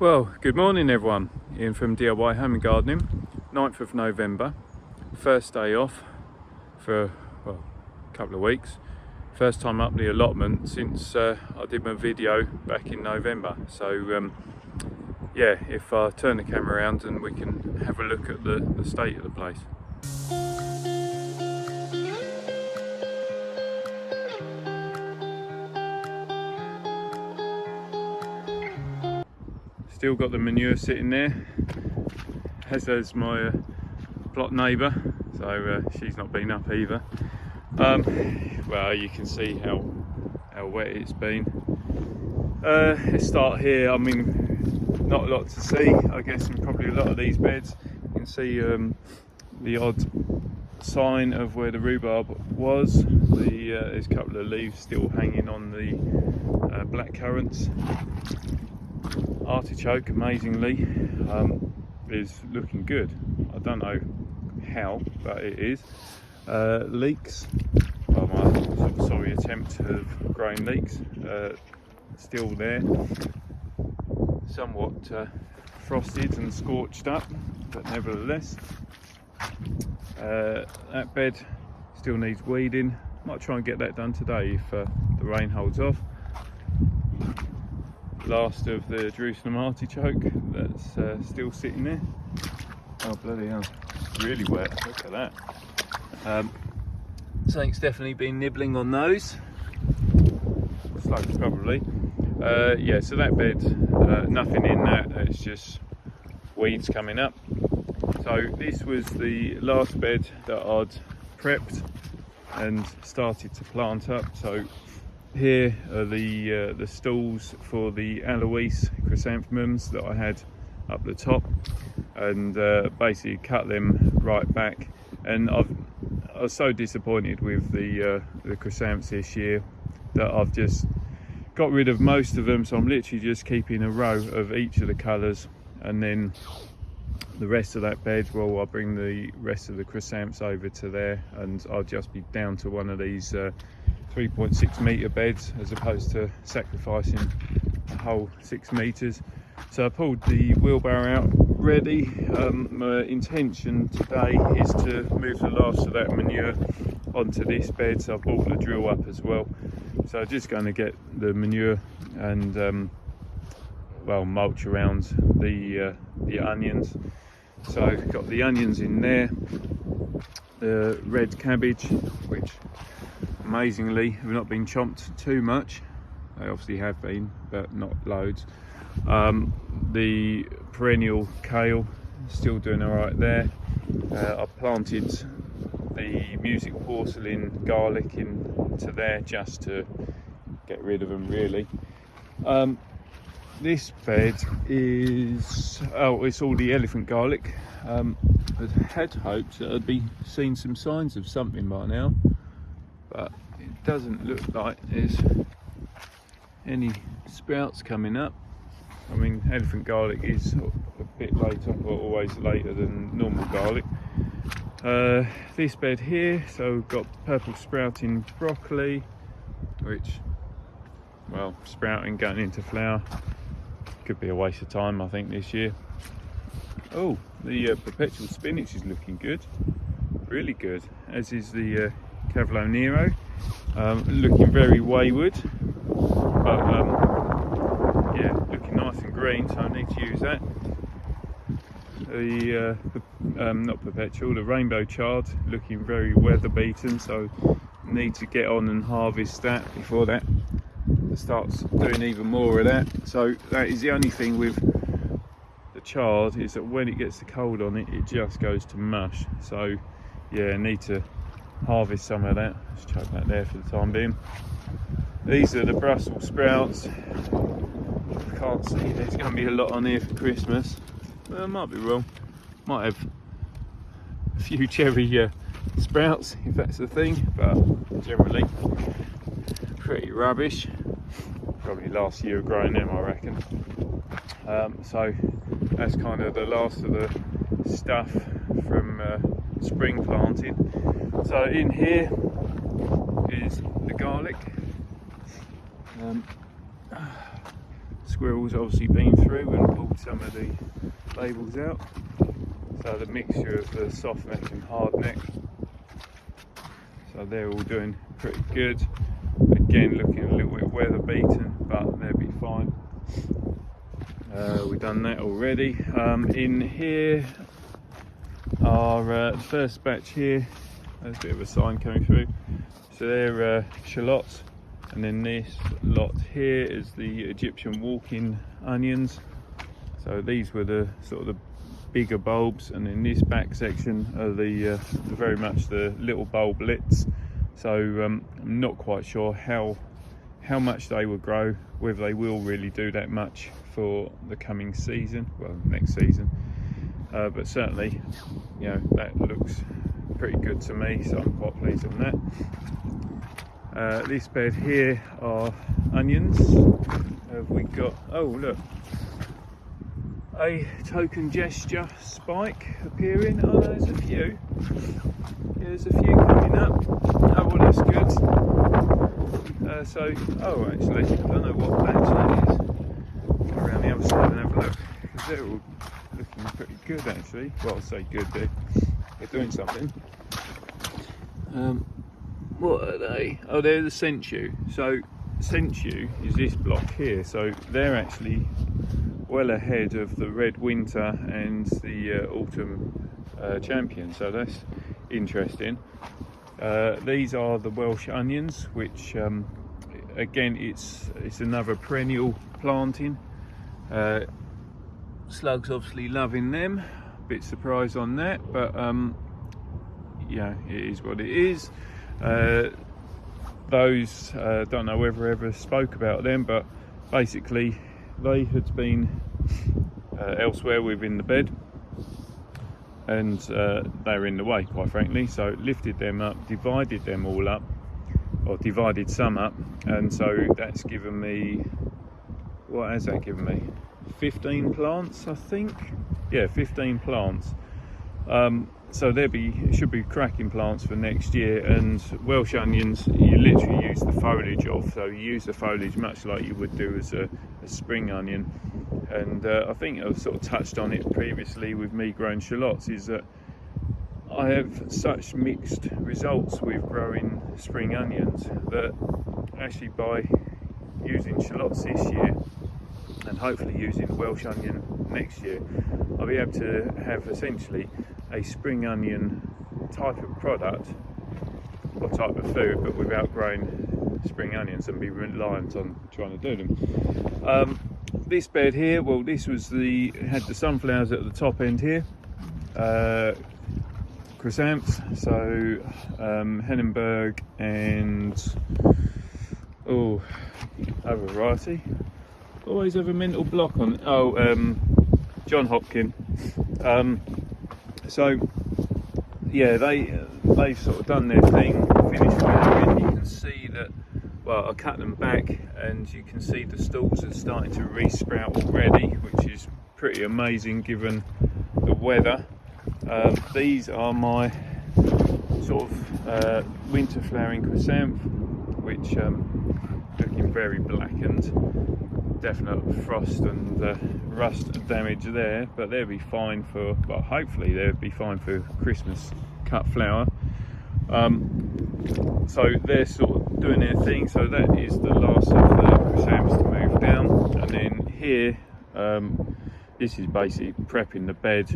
Well, good morning everyone. Ian from DIY Home and Gardening. 9th of November, first day off for a couple of weeks. First time up the allotment since I did my video back in November. So yeah, if I turn the camera around and we can have a look at the state of the place. Still got the manure sitting there, as has my plot neighbour, so she's not been up either. Well, you can see how wet it's been. Let's start here. I mean, not a lot to see, I guess, in probably a lot of these beds. You can see the odd sign of where the rhubarb was. There's a couple of leaves still hanging on the black currants. Artichoke, amazingly, is looking good. I don't know how, but it is. Leeks, well, my sort of sorry attempt of growing leeks, still there. Somewhat frosted and scorched up, but nevertheless. That bed still needs weeding. Might try and get that done today if the rain holds off. Last of the Jerusalem artichoke that's still sitting there. Oh bloody hell, it's really wet, look at that. Something's definitely been nibbling on those. Slugs probably. Yeah, so that bed, nothing in that, it's just weeds coming up. So this was the last bed that I'd prepped and started to plant up. So here are the stalls for the Alois chrysanthemums that I had up the top, and basically cut them right back. And I was so disappointed with the chrysanthemums this year that I've just got rid of most of them. So I'm literally just keeping a row of each of the colours, and then the rest of that bed, well, I'll bring the rest of the chrysanthemums over to there, and I'll just be down to one of these 3.6 metre beds as opposed to sacrificing a whole 6 metres. So I pulled the wheelbarrow out ready. My intention today is to move the last of that manure onto this bed, so I brought the drill up as well. So I'm just going to get the manure and well, mulch around the onions. So I've got the onions in there, the red cabbage, which amazingly have not been chomped too much. They obviously have been, but not loads. The perennial kale, still doing all right there. I planted the music porcelain garlic into there just to get rid of them, really. This bed is, it's all the elephant garlic. I had hoped that I'd be seeing some signs of something by now, but it doesn't look like there's any sprouts coming up. I mean, elephant garlic is a bit later, but always later than normal garlic. This bed here, so we've got purple sprouting broccoli, which, well, sprouting, going into flower. Could be a waste of time, I think, this year. Oh, the perpetual spinach is looking good, really good, as is the Cavolo Nero. Looking very wayward, but yeah, looking nice and green, so I need to use that. The not perpetual, the rainbow chard, looking very weather beaten, so need to get on and harvest that before that starts doing even more of that. So that is the only thing with the chard, is that when it gets the cold on it, it just goes to mush. So yeah, need to harvest some of that. Just chuck that there for the time being. These are the Brussels sprouts. I can't see there's going to be a lot on here for Christmas. Well, I might be wrong. Might have a few cherry sprouts, if that's the thing, but generally pretty rubbish. Probably last year of growing them, I reckon. So that's kind of the last of the stuff from spring planting. So in here is the garlic. squirrels obviously been through and pulled some of the labels out. So the mixture of the soft neck and hard neck. So they're all doing pretty good. Again, looking a little bit weather beaten, but they'll be fine. We've done that already. In here are the first batch here. There's a bit of a sign coming through. So they're shallots, and then this lot here is the Egyptian walking onions. So these were the sort of the bigger bulbs, and in this back section are the very much the little bulblets. So I'm not quite sure how much they will grow, whether they will really do that much for the coming season, well, next season. But certainly, you know, that looks pretty good to me, so I'm quite pleased on that. This bed here are onions. Have we got, oh look, a token gesture spike appearing. Oh, there's a few. There's a few coming up. Oh, well, that's good. Oh, actually, I don't know what batch that is. Go around the other side and have a look, because they're all looking pretty good, actually. Well, I'll say good, they're doing something. What are they? Oh, they're the sensu. So, sensu is this block here. So, they're actually well ahead of the red winter and the autumn champion, so that's interesting. These are the Welsh onions, which again it's another perennial planting. Slugs obviously loving them, a bit surprised on that, but yeah, it is what it is. Those don't know whether I ever spoke about them, but basically they had been elsewhere within the bed, and they were in the way, quite frankly. So lifted them up, divided them all up, or divided some up, and so that's given me, what has that given me? 15 plants, I think. Yeah, 15 plants. So should be cracking plants for next year. And Welsh onions, you literally use the foliage of, so you use the foliage much like you would do as a spring onion. And I think I've sort of touched on it previously with me growing shallots, is that I have such mixed results with growing spring onions that actually by using shallots this year and hopefully using Welsh onion next year, I'll be able to have essentially a spring onion type of product or type of food, but without growing spring onions and be reliant on trying to do them. This bed here, well, this was had the sunflowers at the top end here, chrysanthemums, so Hennenberg and other variety. Always have a mental block on. John Hopkin. So yeah, they've sort of done their thing, finished flowering. You can see that. Well, I cut them back, and you can see the stalks are starting to re-sprout already, which is pretty amazing given the weather. These are my sort of winter flowering chrysanthemum, which looking very blackened. Definite frost and rust damage there, but they'll be fine for, well, hopefully they'll be fine for Christmas cut flower. So they're sort of doing their thing. So that is the last of the chrysanthemums to move down, and then here this is basically prepping the bed,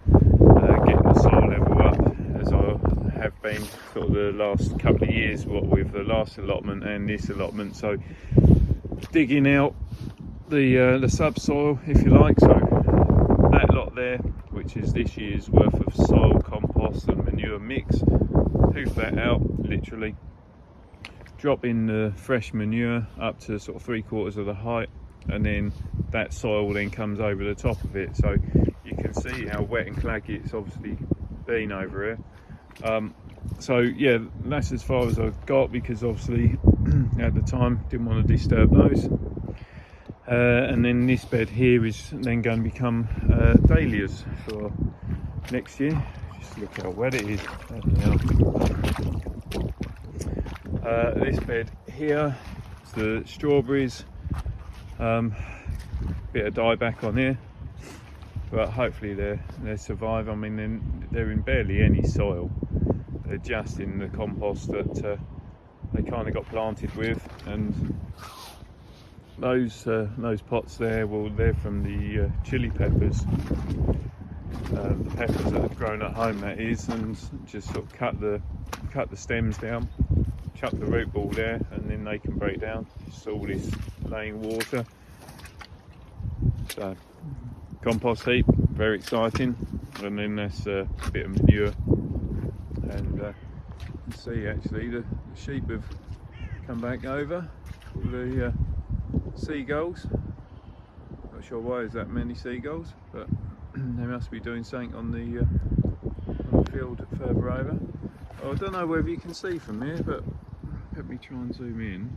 getting the soil level up, as I have been sort of the last couple of years, what with the last allotment and this allotment. So digging out the subsoil, if you like. So that lot there, which is this year's worth of soil, compost and manure mix, hoof that out, literally drop in the fresh manure up to sort of 3/4 of the height, and then that soil then comes over the top of it. So you can see how wet and claggy it's obviously been over here. So yeah, that's as far as I've got, because obviously at the time didn't want to disturb those. And then this bed here is then going to become dahlias for next year. Just look how wet it is. This bed here is the strawberries. bit of dieback on here, but hopefully they survive. I mean, they're in barely any soil. They're just in the compost that they kind of got planted with, and those pots there, well, they're from the chili peppers, the peppers that have grown at home, that is, and just sort of cut the stems down, chuck the root ball there, and then they can break down. Just all this laying water. So compost heap, very exciting, and then that's a bit of manure. And you can see actually the sheep have come back over. All the seagulls. Not sure why there's that many seagulls, but they must be doing something on the field further over. Oh, I don't know whether you can see from here, but let me try and zoom in.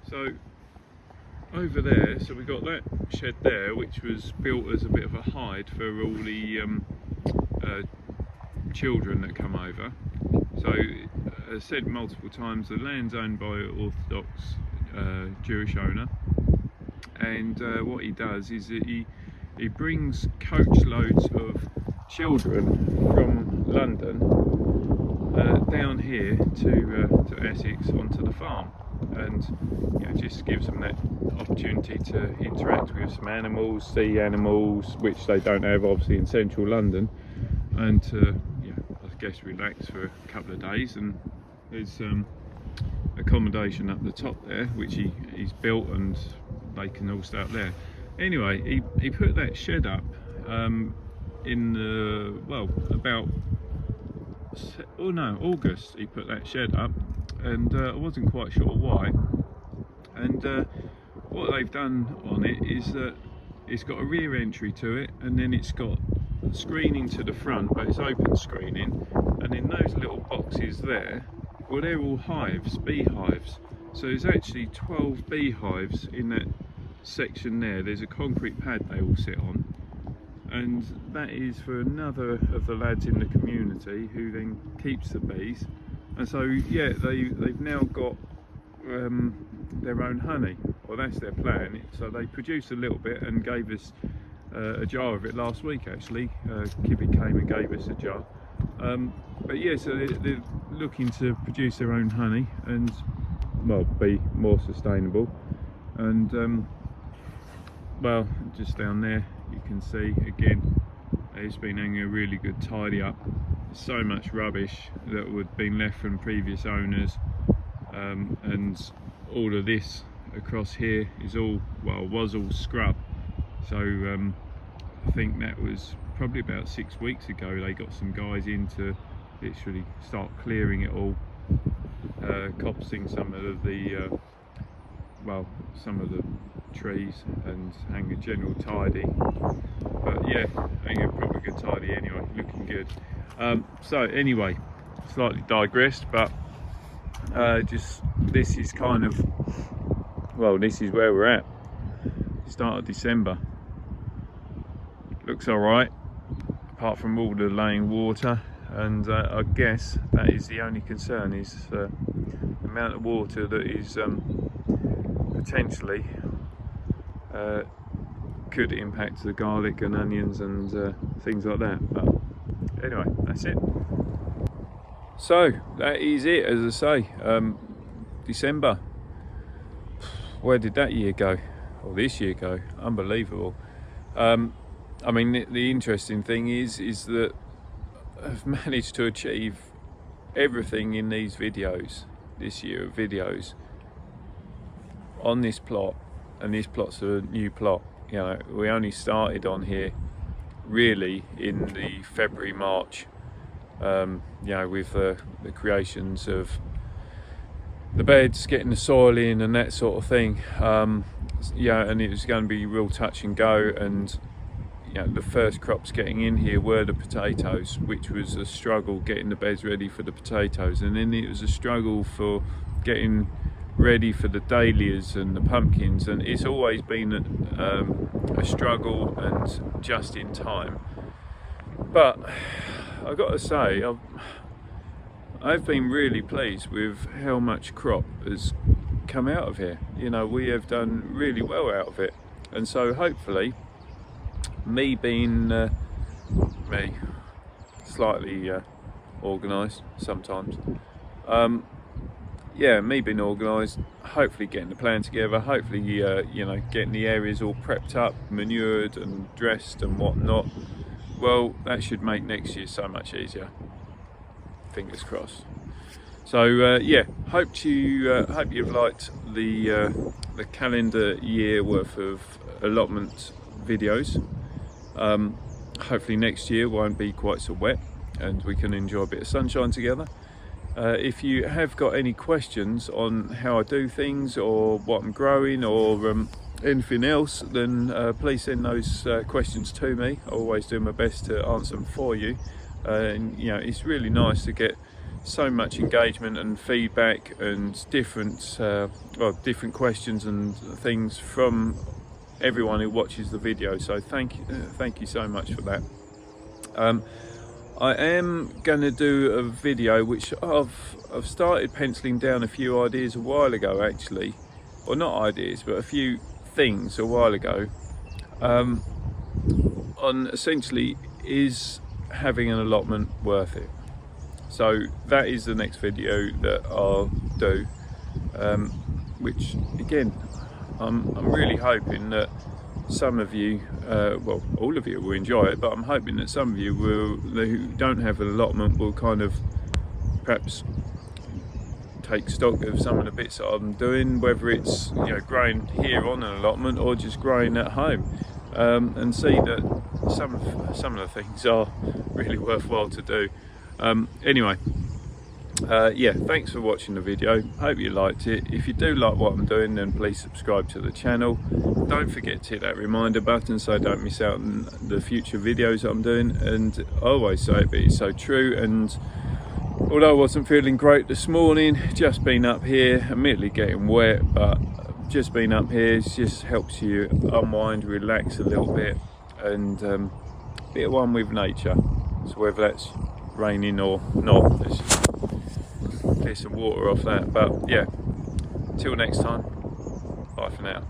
So over there, so we got that shed there, which was built as a bit of a hide for all the children that come over. So as said multiple times, the land's owned by an Orthodox Jewish owner, and what he does is that he brings coach loads of children from London down here to Essex onto the farm, and you know, just gives them that opportunity to interact with some animals, see animals which they don't have obviously in central London, and to, you know, I guess relax for a couple of days. And there's accommodation up the top there which he's built, and they can all stay up there. Anyway, he put that shed up in the, well, about, oh no, August he put that shed up, and I wasn't quite sure why. And what they've done on it is that it's got a rear entry to it, and then it's got screening to the front, but it's open screening, and in those little boxes there, well, they're all hives, beehives. So there's actually 12 beehives in that section there. There's a concrete pad they all sit on, and that is for another of the lads in the community who then keeps the bees. And so yeah, they've now got their own honey, or that's their plan. So they produced a little bit and gave us a jar of it last week actually. Kibby came and gave us a jar. But yeah, so they're looking to produce their own honey and, well, be more sustainable. And well, just down there you can see again, it's been having a really good tidy up. So much rubbish that would been left from previous owners, and all of this across here is all, well, was all scrub. So I think that was probably about 6 weeks ago they got some guys in to literally start clearing it all, copsing some of the well, some of the trees, and hang a general tidy. But yeah, hang a proper good tidy anyway, looking good. So anyway, slightly digressed, but just this is kind of, well, this is where we're at. Start of December. Looks all right, apart from all the laying water, and I guess that is the only concern, is the amount of water that is potentially could impact the garlic and onions and things like that. But anyway, that's it. So that is it, as I say. December. Where did that year go, or this year go? Unbelievable. I mean, the interesting thing is that I've managed to achieve everything in these videos this year, of videos on this plot, and this plot's a new plot. You know, we only started on here really in the February-March, you know, with the creations of the beds, getting the soil in and that sort of thing. Yeah, and it was going to be real touch and go, and you know, the first crops getting in here were the potatoes, which was a struggle getting the beds ready for the potatoes, and then it was a struggle for getting ready for the dahlias and the pumpkins, and it's always been a struggle and just in time. But I've got to say, I've been really pleased with how much crop has come out of here. You know, we have done really well out of it. And so hopefully, me being slightly organised sometimes, yeah, me being organised, hopefully getting the plan together, hopefully you know, getting the areas all prepped up, manured and dressed and whatnot, well, that should make next year so much easier. Fingers crossed. So yeah, hope you've liked the calendar year worth of allotment videos. Hopefully next year won't be quite so wet and we can enjoy a bit of sunshine together. If you have got any questions on how I do things or what I'm growing or anything else, then please send those questions to me. I always do my best to answer them for you. And you know, it's really nice to get so much engagement and feedback and different different questions and things from everyone who watches the video. So thank you so much for that. I am going to do a video which I've started penciling down a few ideas a while ago, actually, or not ideas, but a few things a while ago, on essentially, is having an allotment worth it? So that is the next video that I'll do, which again, I'm really hoping that some of you, well, all of you will enjoy it, but I'm hoping that some of you who don't have an allotment will kind of perhaps take stock of some of the bits that I'm doing, whether it's, you know, growing here on an allotment or just growing at home, and see that some of the things are really worthwhile to do. Anyway, yeah, thanks for watching the video. Hope you liked it. If you do like what I'm doing, then please subscribe to the channel. Don't forget to hit that reminder button so I don't miss out on the future videos that I'm doing. And I always say it, but it's so true. And although I wasn't feeling great this morning, just being up here, admittedly getting wet, but just being up here just helps you unwind, relax a little bit, and bit of one with nature. So whether that's raining or not, let's just clear some water off that. But yeah, till next time, bye for now.